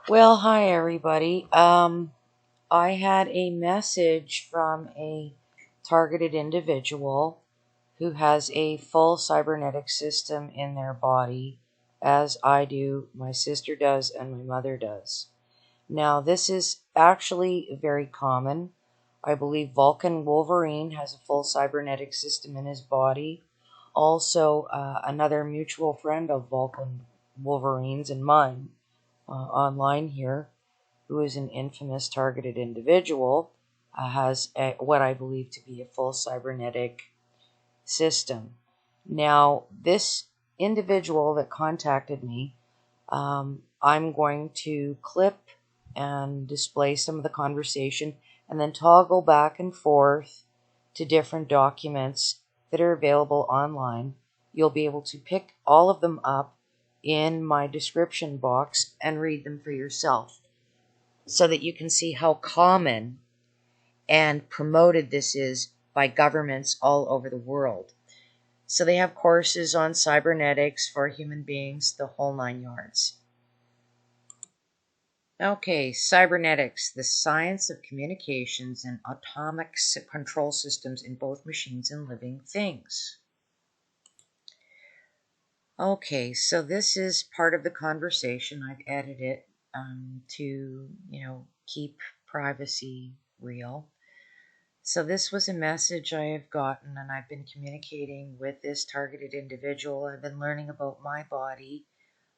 Well, hi everybody. I had a message from a targeted individual who has a full cybernetic system in their body, as I do, my sister does, and my mother does. Now, this is actually very common. I believe Vulcan Wolverine has a full cybernetic system in his body. Also, another mutual friend of Vulcan Wolverine's and mine online here, who is an infamous targeted individual, has what I believe to be a full cybernetic system. Now, this individual that contacted me, I'm going to clip and display some of the conversation and then toggle back and forth to different documents that are available online. You'll be able to pick all of them up in my description box and read them for yourself so that you can see how common and promoted this is by governments all over the world. So they have courses on cybernetics for human beings, the whole 9 yards. Okay, cybernetics, the science of communications and atomic control systems in both machines and living things. Okay, so this is part of the conversation. I've edited it to, keep privacy real. So this was a message I have gotten, and I've been communicating with this targeted individual. I've been learning about my body,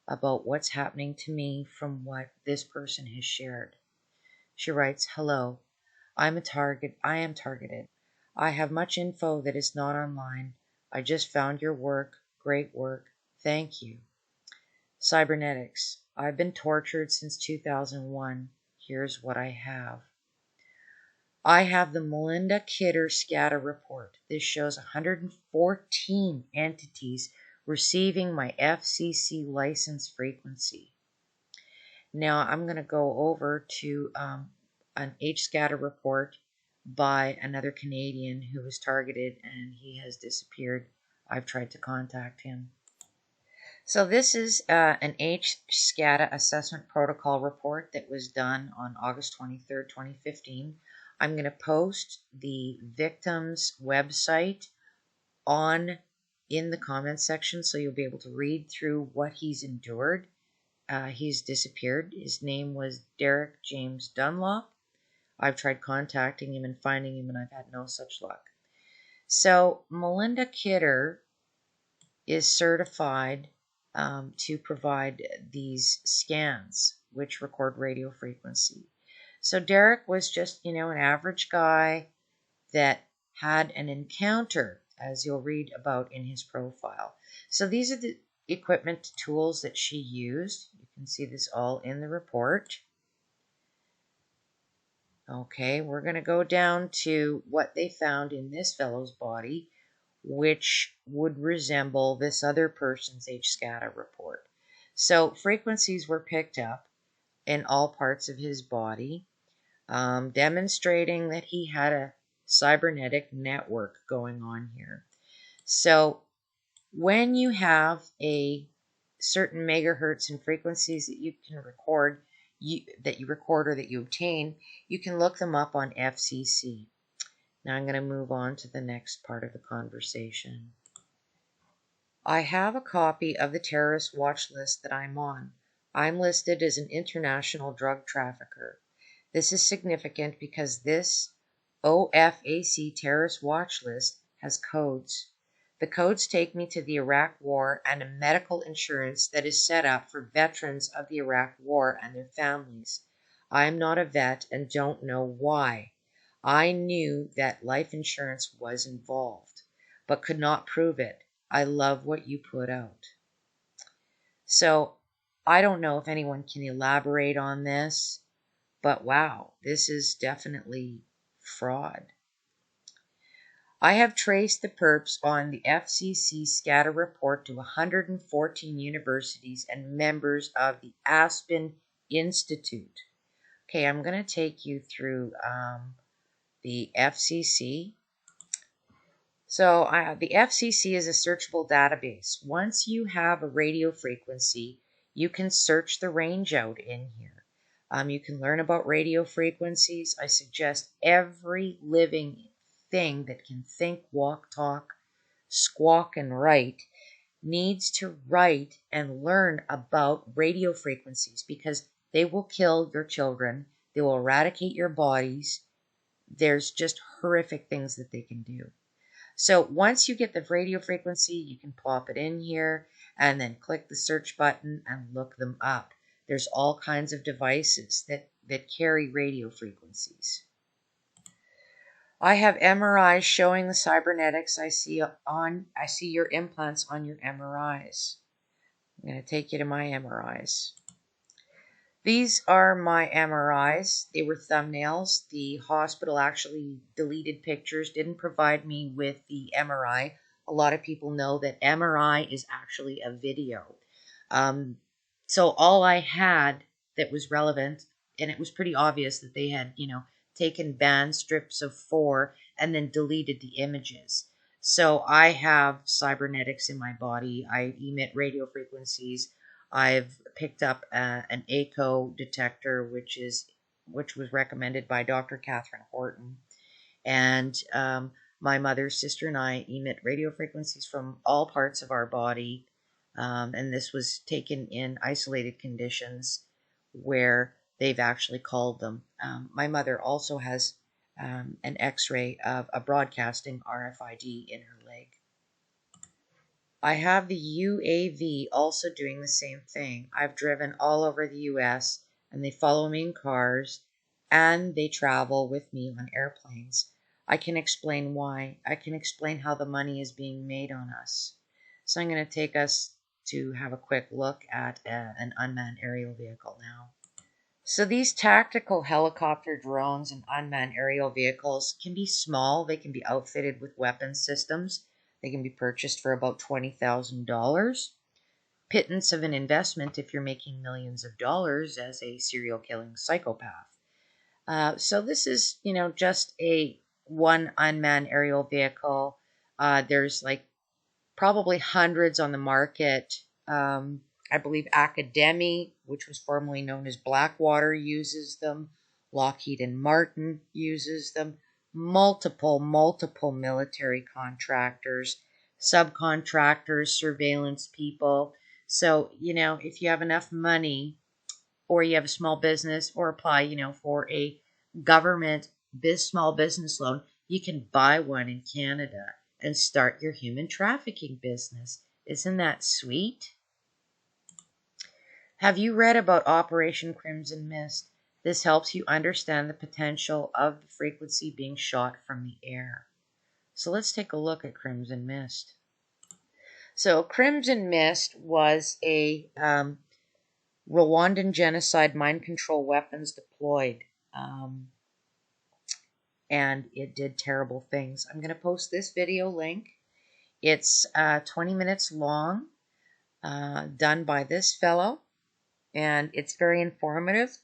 about what's happening to me from what this person has shared. She writes, "Hello, I am targeted. I have much info that is not online. I just found your work. Great work. Thank you. Cybernetics. I've been tortured since 2001. Here's what I have. I have the Melinda Kidder scatter report. This shows 114 entities receiving my FCC license frequency. Now I'm going to go over to an H-scatter report by another Canadian who was targeted and he has disappeared. I've tried to contact him. So this is an H-SCADA assessment protocol report that was done on August 23rd, 2015. I'm going to post the victim's website in the comments section so you'll be able to read through what he's endured. He's disappeared. His name was Derek James Dunlop. I've tried contacting him and finding him, and I've had no such luck. So Melinda Kidder is certified to provide these scans, which record radio frequency. So Derek was just, an average guy that had an encounter, as you'll read about in his profile. So these are the equipment tools that she used. You can see this all in the report. Okay, we're going to go down to what they found in this fellow's body, which would resemble this other person's H-SCADA report. So frequencies were picked up in all parts of his body, demonstrating that he had a cybernetic network going on here. So when you have a certain megahertz and frequencies that you can record, that you obtain, you can look them up on FCC. Now I'm going to move on to the next part of the conversation. I have a copy of the terrorist watch list that I'm on. I'm listed as an international drug trafficker. This is significant because this OFAC terrorist watch list has codes. The codes take me to the Iraq War and a medical insurance that is set up for veterans of the Iraq War and their families. I am not a vet and don't know why. I knew that life insurance was involved, but could not prove it. I love what you put out. So I don't know if anyone can elaborate on this, but wow, this is definitely fraud. I have traced the perps on the FCC scatter report to 114 universities and members of the Aspen Institute. Okay, I'm going to take you through the FCC. So the FCC is a searchable database. Once you have a radio frequency, you can search the range out in here. You can learn about radio frequencies. I suggest every living thing that can think, walk, talk, squawk, and write needs to write and learn about radio frequencies because they will kill your children. They will eradicate your bodies. There's just horrific things that they can do. So once you get the radio frequency, you can plop it in here and then click the search button and look them up. There's all kinds of devices that carry radio frequencies. I have MRIs showing the cybernetics I see your implants on your MRIs. I'm going to take you to my MRIs. These are my MRIs. They were thumbnails. The hospital actually deleted pictures, didn't provide me with the MRI. A lot of people know that MRI is actually a video. So all I had that was relevant, and it was pretty obvious that they had, taken band strips of 4 and then deleted the images. So I have cybernetics in my body. I emit radio frequencies. I've picked up an echo detector, which was recommended by Dr. Catherine Horton. And my mother, sister, and I emit radio frequencies from all parts of our body. And this was taken in isolated conditions where they've actually called them. My mother also has an X-ray of a broadcasting RFID in her leg. I have the UAV also doing the same thing. I've driven all over the US and they follow me in cars and they travel with me on airplanes. I can explain why. I can explain how the money is being made on us. So I'm going to take us to have a quick look at an unmanned aerial vehicle now. So these tactical helicopter drones and unmanned aerial vehicles can be small. They can be outfitted with weapon systems. They can be purchased for about $20,000. Pittance of an investment if you're making millions of dollars as a serial killing psychopath. So this is, just one unmanned aerial vehicle. There's like probably hundreds on the market. I believe Academy, which was formerly known as Blackwater, uses them. Lockheed and Martin uses them. Multiple military contractors, subcontractors, surveillance people. So, if you have enough money or you have a small business or apply, for a government small business loan, you can buy one in Canada and start your human trafficking business. Isn't that sweet? Have you read about Operation Crimson Mist? This helps you understand the potential of the frequency being shot from the air. So let's take a look at Crimson Mist. So Crimson Mist was a Rwandan genocide mind control weapons deployed. And it did terrible things. I'm going to post this video link. It's 20 minutes long, done by this fellow, and it's very informative.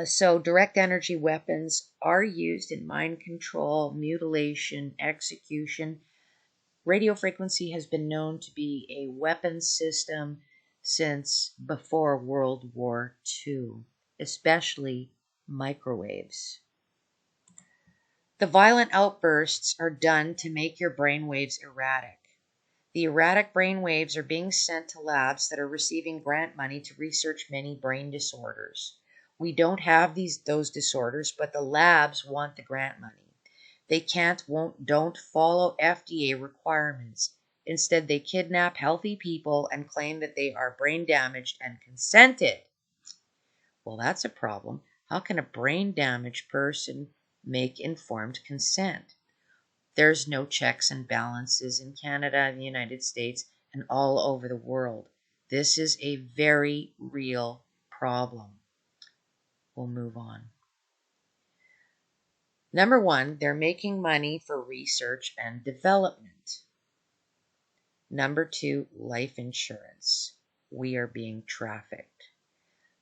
So direct energy weapons are used in mind control, mutilation, execution. Radio frequency has been known to be a weapon system since before World War II, especially microwaves. The violent outbursts are done to make your brainwaves erratic. The erratic brainwaves are being sent to labs that are receiving grant money to research many brain disorders. We don't have those disorders, but the labs want the grant money. They don't follow FDA requirements. Instead, they kidnap healthy people and claim that they are brain damaged and consented. Well, that's a problem. How can a brain damaged person make informed consent? There's no checks and balances in Canada, the United States, and all over the world. This is a very real problem. We'll move on. Number 1, they're making money for research and development. Number 2, life insurance. We are being trafficked.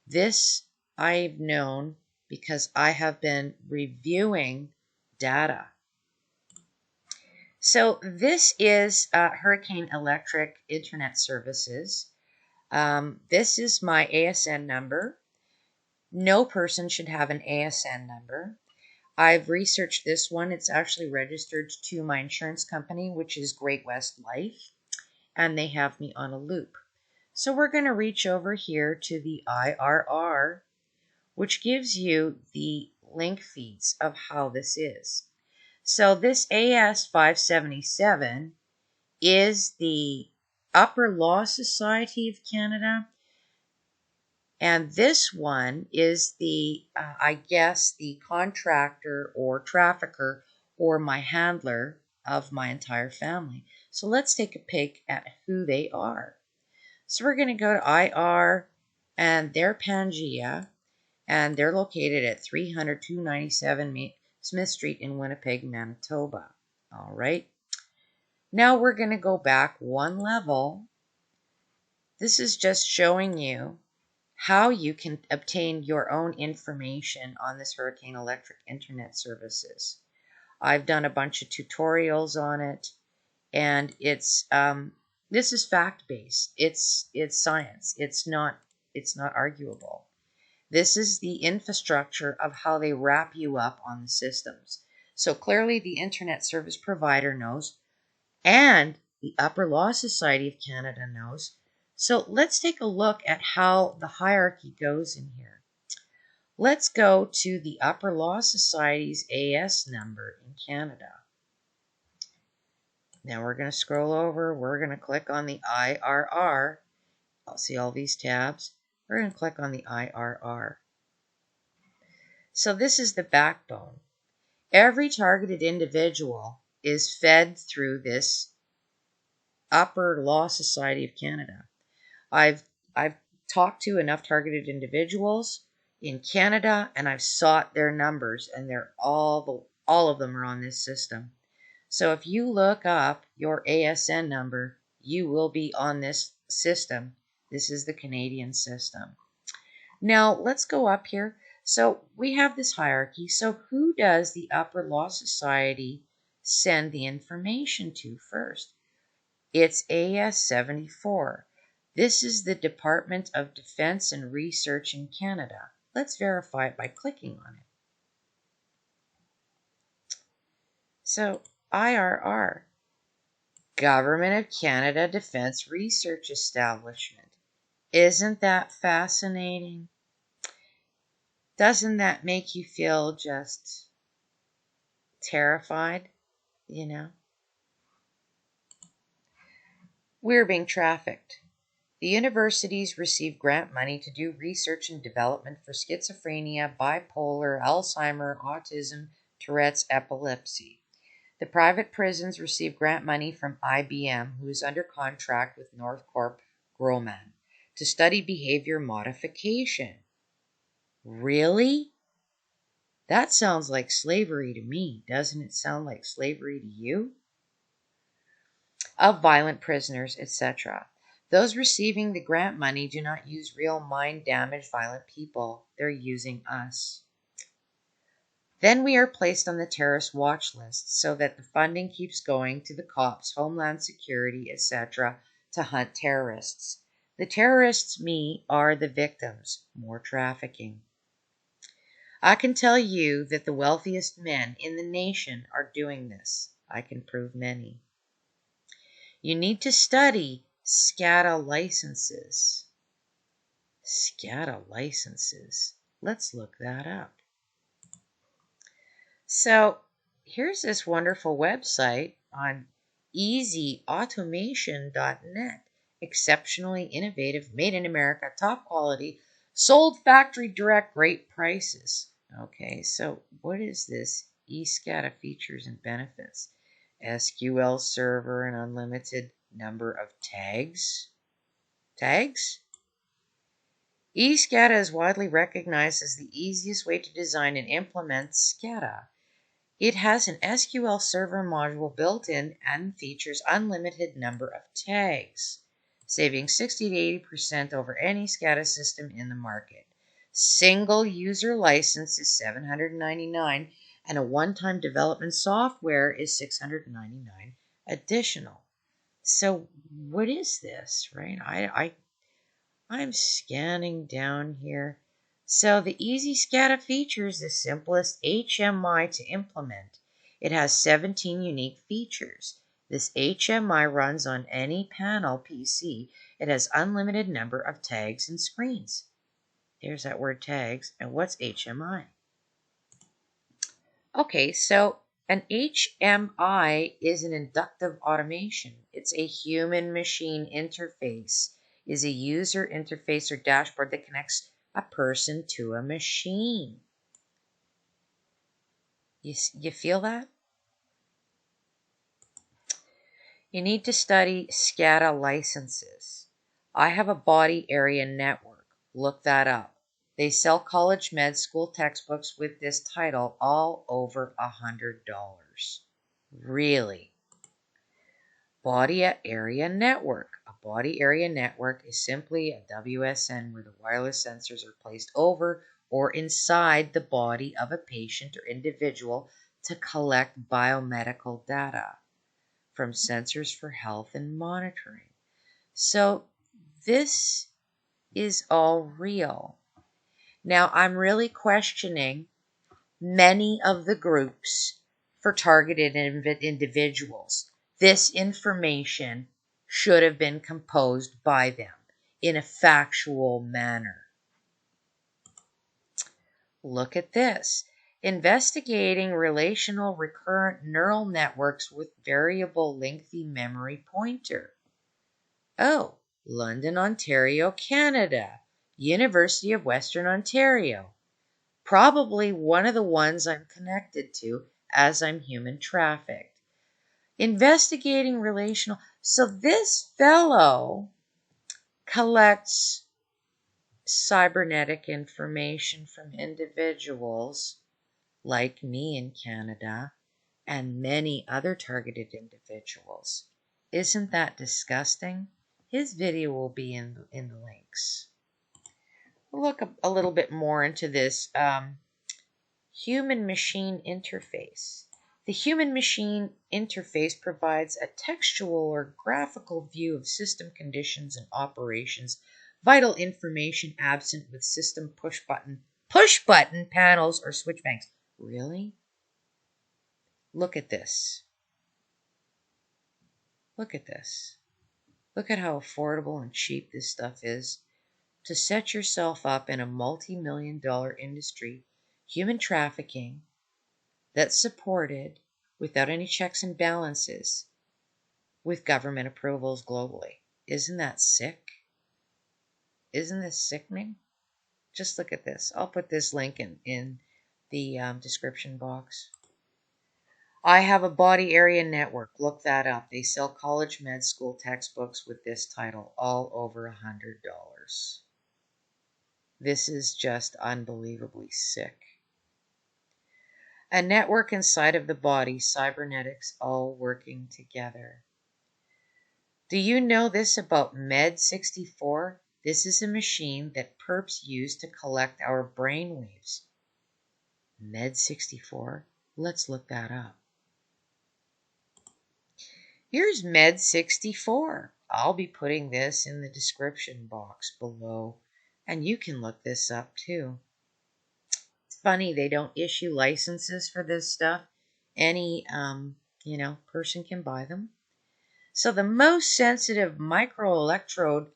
This I've known because I have been reviewing data. So this is Hurricane Electric Internet Services. This is my ASN number. No person should have an ASN number. I've researched this one. It's actually registered to my insurance company, which is Great West Life, and they have me on a loop. So we're going to reach over here to the IRR, which gives you the link feeds of how this is. So this AS 577 is the Upper Law Society of Canada. And this one is the, I guess, the contractor or trafficker or my handler of my entire family. So let's take a peek at who they are. So we're going to go to IR, and they're Pangea, and they're located at 300-297 Smith Street in Winnipeg, Manitoba. All right. Now we're going to go back one level. This is just showing you how you can obtain your own information on this Hurricane Electric Internet Services. I've done a bunch of tutorials on it, and it's this is fact-based. It's science. It's not arguable. This is the infrastructure of how they wrap you up on the systems. So clearly the Internet Service Provider knows, and the Upper Law Society of Canada knows. So let's take a look at how the hierarchy goes in here. Let's go to the Upper Law Society's AS number in Canada. Now we're going to scroll over. We're going to click on the IRR. I'll see all these tabs. We're going to click on the IRR. So this is the backbone. Every targeted individual is fed through this Upper Law Society of Canada. I've talked to enough targeted individuals in Canada, and I've sought their numbers, and they're all of them are on this system. So if you look up your ASN number, you will be on this system. This is the Canadian system. Now let's go up here. So we have this hierarchy. So who does the Upper Law Society send the information to first? It's AS 74. This is the Department of Defense and Research in Canada. Let's verify it by clicking on it. So IRR, Government of Canada Defense Research Establishment. Isn't that fascinating? Doesn't that make you feel just terrified, you know? We're being trafficked. The universities receive grant money to do research and development for schizophrenia, bipolar, Alzheimer, autism, Tourette's, epilepsy. The private prisons receive grant money from IBM, who is under contract with Northrop Grumman, to study behavior modification. Really? That sounds like slavery to me. Doesn't it sound like slavery to you? Of violent prisoners, etc. Those receiving the grant money do not use real mind-damaged violent people. They're using us. Then we are placed on the terrorist watch list so that the funding keeps going to the cops, Homeland Security, etc. to hunt terrorists. The terrorists, me, are the victims. More trafficking. I can tell you that the wealthiest men in the nation are doing this. I can prove many. You need to study SCADA licenses. SCADA licenses. Let's look that up. So here's this wonderful website on easyautomation.net. Exceptionally innovative, made in America, top quality, sold factory direct, great prices. Okay, so what is this? eSCADA features and benefits. SQL server and unlimited number of tags. Tags? eSCADA is widely recognized as the easiest way to design and implement SCADA. It has an SQL server module built in and features unlimited number of tags, saving 60 to 80% over any SCADA system in the market. Single user license is $799, and a one-time development software is $699 additional. So what is this, right? I'm scanning down here. So the easy SCADA features the simplest HMI to implement. It has 17 unique features. This HMI runs on any panel PC. It has unlimited number of tags and screens. There's that word tags. And what's HMI? Okay, so an HMI is an inductive automation. It's a human-machine interface, is a user interface or dashboard that connects a person to a machine. You feel that? You need to study SCADA licenses. I have a body area network. Look that up. They sell college med school textbooks with this title all over $100. Really? Body area network. A body area network is simply a WSN where the wireless sensors are placed over or inside the body of a patient or individual to collect biomedical data from sensors for health and monitoring. So this is all real. Now I'm really questioning many of the groups for targeted individuals. This information should have been composed by them in a factual manner. Look at this. Investigating relational recurrent neural networks with variable lengthy memory pointer. Oh, London, Ontario, Canada. University of Western Ontario. Probably one of the ones I'm connected to as I'm human trafficked. Investigating relational. So this fellow collects cybernetic information from individuals like me in Canada and many other targeted individuals. Isn't that disgusting? His video will be in the links. We'll look a little bit more into this human-machine interface. The human-machine interface provides a textual or graphical view of system conditions and operations, vital information absent with system push-button panels or switch banks. Really? Look at this. Look at this. Look at how affordable and cheap this stuff is. To set yourself up in a multi-million-dollar industry, human trafficking, that's supported without any checks and balances with government approvals globally. Isn't that sick? Isn't this sickening? Just look at this. I'll put this link in the description box. I have a body area network. Look that up. They sell college med school textbooks with this title all over $100. This is just unbelievably sick. A network inside of the body, cybernetics, all working together. Do you know this about Med64? This is a machine that perps use to collect our brainwaves. Med64? Let's look that up. Here's Med64. I'll be putting this in the description box below, and you can look this up too. Funny they don't issue licenses for this stuff. Any person can buy them. So the most sensitive microelectrode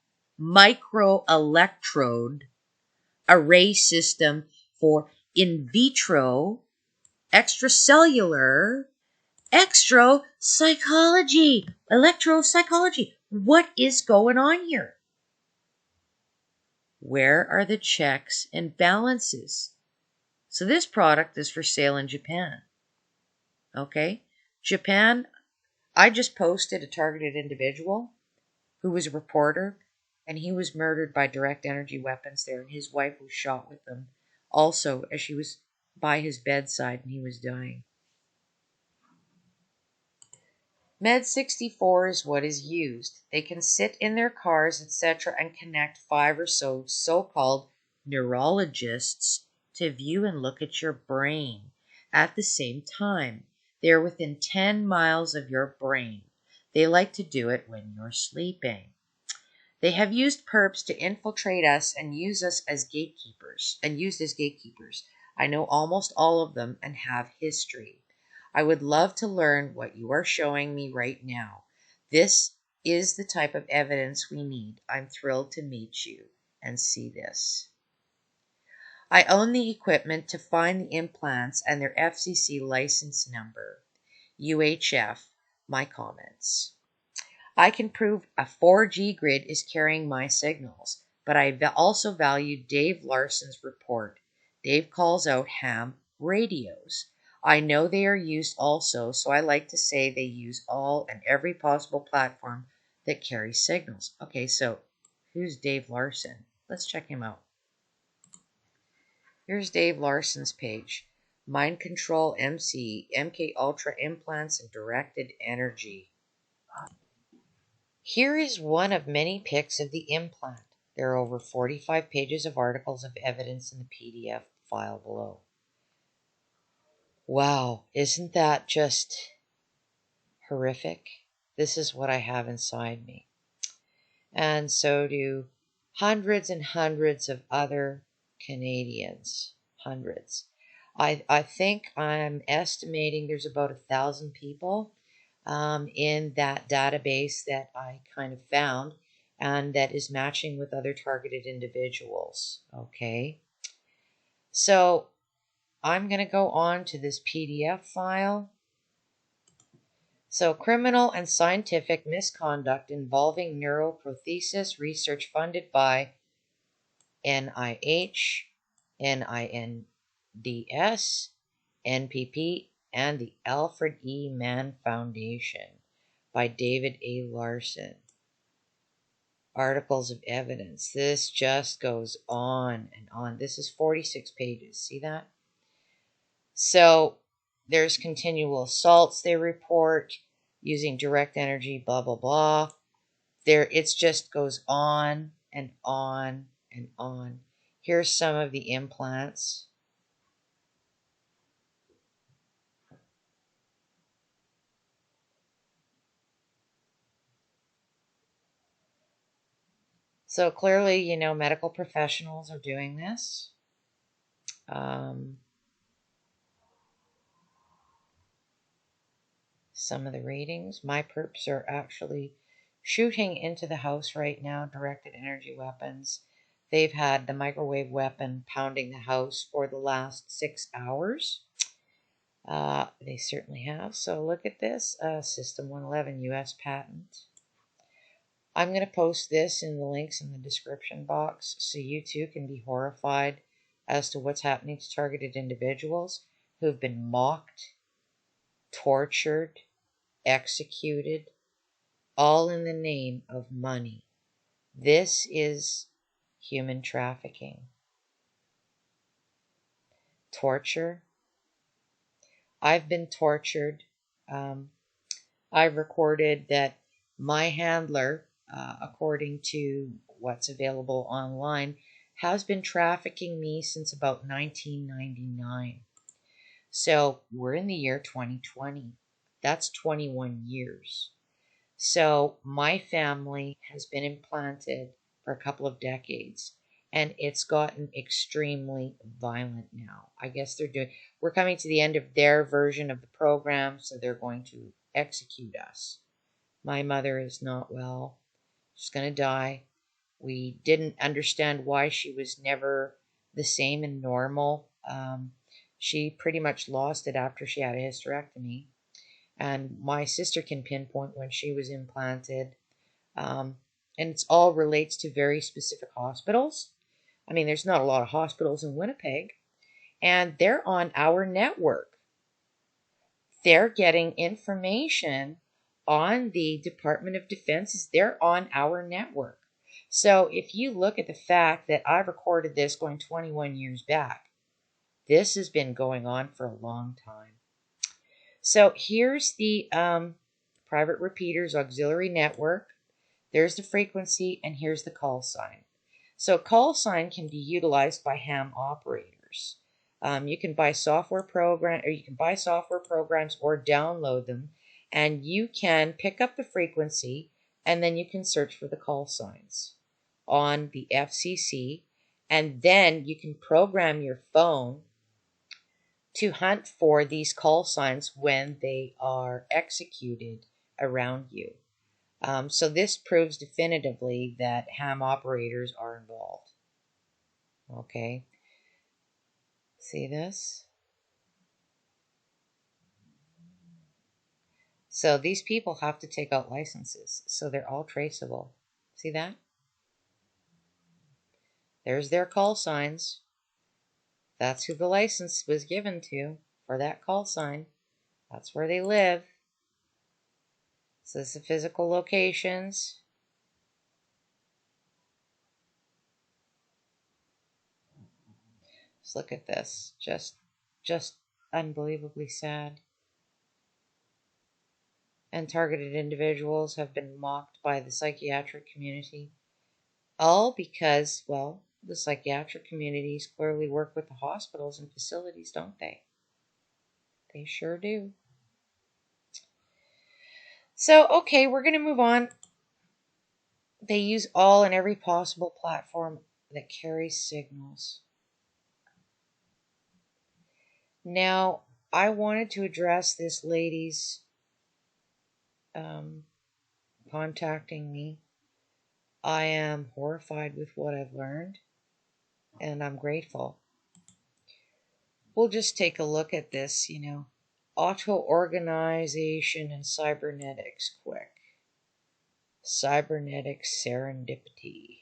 array system for in vitro extracellular electropsychology. What is going on here? Where are the checks and balances? So this product is for sale in Japan. Okay? Japan, I just posted a targeted individual who was a reporter, and he was murdered by direct energy weapons there, and his wife was shot with them also as she was by his bedside and he was dying. Med64 is what is used. They can sit in their cars, etc., and connect 5 or so so-called neurologists to view and look at your brain at the same time. They're within 10 miles of your brain. They like to do it when you're sleeping. They have used perps to infiltrate us and use us as gatekeepers, and used as gatekeepers. I know almost all of them and have history. I would love to learn what you are showing me right now. This is the type of evidence we need. I'm thrilled to meet you and see this. I own the equipment to find the implants and their FCC license number. UHF, my comments. I can prove a 4G grid is carrying my signals, but I also value Dave Larson's report. Dave calls out ham radios. I know they are used also, so I like to say they use all and every possible platform that carries signals. Okay, so who's Dave Larson? Let's check him out. Here's Dave Larson's page. Mind Control MC, MK Ultra Implants and Directed Energy. Here is one of many pics of the implant. There are over 45 pages of articles of evidence in the PDF file below. Wow, isn't that just horrific? This is what I have inside me. And so do hundreds and hundreds of other Canadians. Hundreds. I think I'm estimating there's about 1,000 people in that database that I kind of found and that is matching with other targeted individuals. Okay. So I'm going to go on to this PDF file. So criminal and scientific misconduct involving neuroprothesis research funded by NIH, NINDS, NPP, and the Alfred E. Mann Foundation by David A. Larson. Articles of evidence. This just goes on and on. This is 46 pages. See that? So there's continual assaults they report using direct energy, blah, blah, blah. It just goes on and on and on. Here's some of the implants. So clearly, you know, medical professionals are doing this. Some of the ratings. My perps are actually shooting into the house right now, directed energy weapons. They've had the microwave weapon pounding the house for the last 6 hours. They certainly have. So look at this. System 111 US patent. I'm going to post this in the links in the description box so you too can be horrified as to what's happening to targeted individuals who've been mocked, tortured, executed, all in the name of money. This is human trafficking. Torture. I've been tortured. I've recorded that my handler, according to what's available online, has been trafficking me since about 1999. So we're in the year 2020. That's 21 years. So my family has been implanted for a couple of decades, and it's gotten extremely violent now. I guess we're coming to the end of their version of the program, so they're going to execute us. My mother is not well. She's going to die. We didn't understand why she was never the same and normal. She pretty much lost it after she had a hysterectomy. And my sister can pinpoint when she was implanted. And it all relates to very specific hospitals. I mean, there's not a lot of hospitals in Winnipeg. And they're on our network. They're getting information on the Department of Defense. They're on our network. So if you look at the fact that I recorded this going 21 years back, this has been going on for a long time. So here's the private repeaters auxiliary network. There's the frequency, and here's the call sign. So call sign can be utilized by ham operators. You can buy software programs or download them, and you can pick up the frequency, and then you can search for the call signs on the FCC, and then you can program your phone to hunt for these call signs when they are executed around you. So this proves definitively that ham operators are involved. Okay, see this? So these people have to take out licenses, so they're all traceable. See that? There's their call signs. That's who the license was given to for that call sign. That's where they live. So this is the physical locations. Just look at this. Just unbelievably sad. And targeted individuals have been mocked by the psychiatric community. All because, well, the psychiatric communities clearly work with the hospitals and facilities, don't they? They sure do. So, okay, we're going to move on. They use all and every possible platform that carries signals. Now, I wanted to address this lady's contacting me. I am horrified with what I've learned, and I'm grateful. We'll just take a look at this, auto-organization and cybernetics quick. Cybernetics serendipity.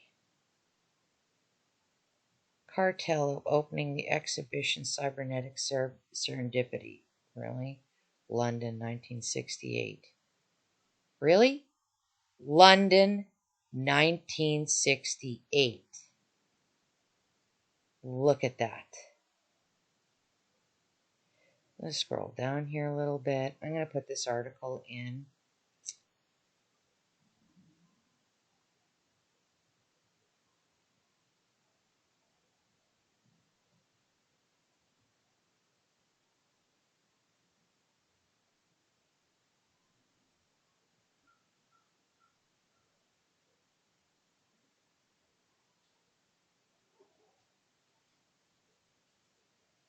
Cartel of opening the exhibition Cybernetics Serendipity. Really? London, 1968. Really? London, 1968. Look at that. Let's scroll down here a little bit. I'm going to put this article in.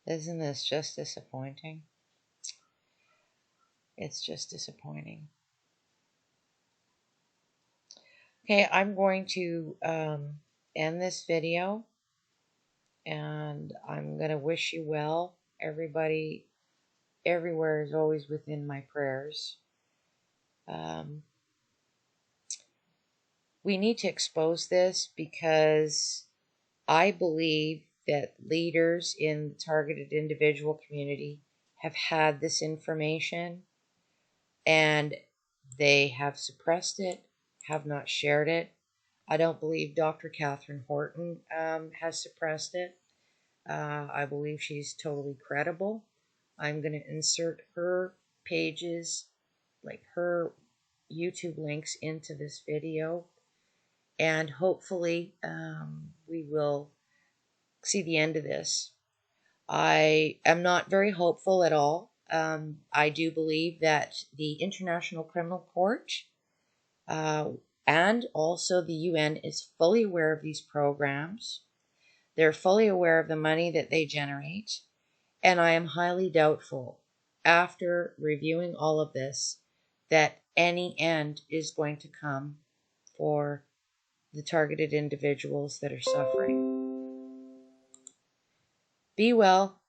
Isn't this just disappointing? It's just disappointing. Okay, I'm going to end this video, and I'm going to wish you well. Everybody, everywhere is always within my prayers. We need to expose this because I believe that leaders in the targeted individual community have had this information and they have suppressed it, have not shared it. I don't believe Dr. Catherine Horton has suppressed it. I believe she's totally credible. I'm going to insert her pages, like her YouTube links, into this video, and hopefully we will see the end of this. I am not very hopeful at all. I do believe that the International Criminal Court and also the UN is fully aware of these programs. They're fully aware of the money that they generate. And I am highly doubtful, after reviewing all of this, that any end is going to come for the targeted individuals that are suffering. Be well.